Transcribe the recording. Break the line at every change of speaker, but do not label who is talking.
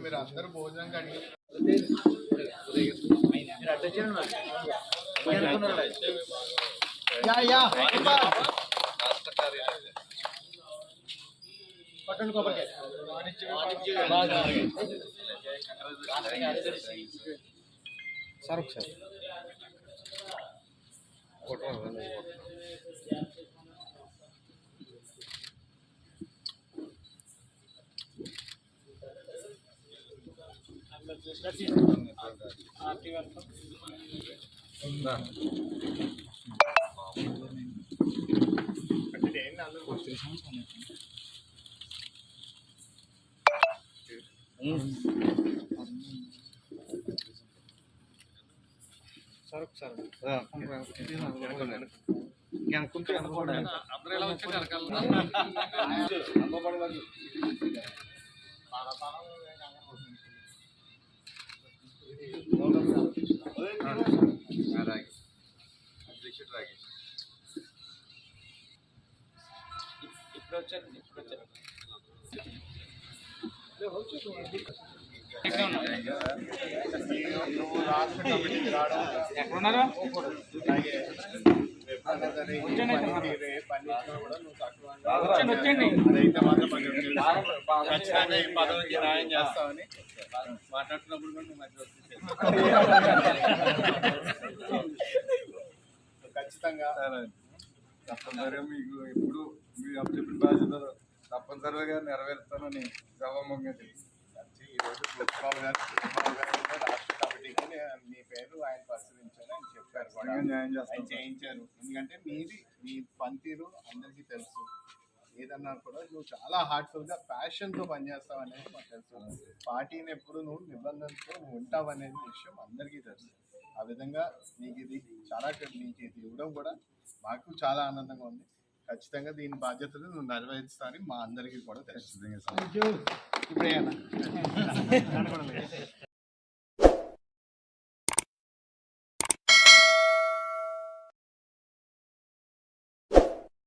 మీరు అందరూ భోజనం కడిగి పట్టండి కొబ్బరికాయ సార్ ఒకసారి
ఎక్కడున్నారా
ఖచ్చితంగా ఈ పదవికి న్యాయం చేస్తామని మాట్లాడుతున్నప్పుడు కూడా నువ్వు మధ్య ఖచ్చితంగా
తప్పనిసరిగా మీకు ఎప్పుడు మీరు అప్పచెప్పిన బాధ్యతలు తప్పనిసరిగా నెరవేరుస్తానని గవర్నమెంట్గా తెలుసు.
ఈరోజు ప్రిన్సిపాల్ గారు రాష్ట్ర కమిటీకి మీ పేరు ఆయన పరిశీలించారు ఆయన చెప్పారు కూడా ఆయన చేయించారు. ఎందుకంటే మీ పనితీరు అందరికీ తెలుసు. ఏదన్నా కూడా నువ్వు చాలా హార్ట్ఫుల్గా ప్యాషన్తో పనిచేస్తావు అనేది మాకు తెలుసు. పార్టీని ఎప్పుడు నువ్వు నిబంధనతో నువ్వు ఉంటావు అనేది విషయం అందరికీ తెలుసు. ఆ విధంగా నీకు ఇది ఇవ్వడం కూడా మాకు చాలా ఆనందంగా ఉంది. ఖచ్చితంగా దీని బాధ్యతలు నువ్వు నెరవేరుస్తానని మా అందరికీ కూడా తెలుసు.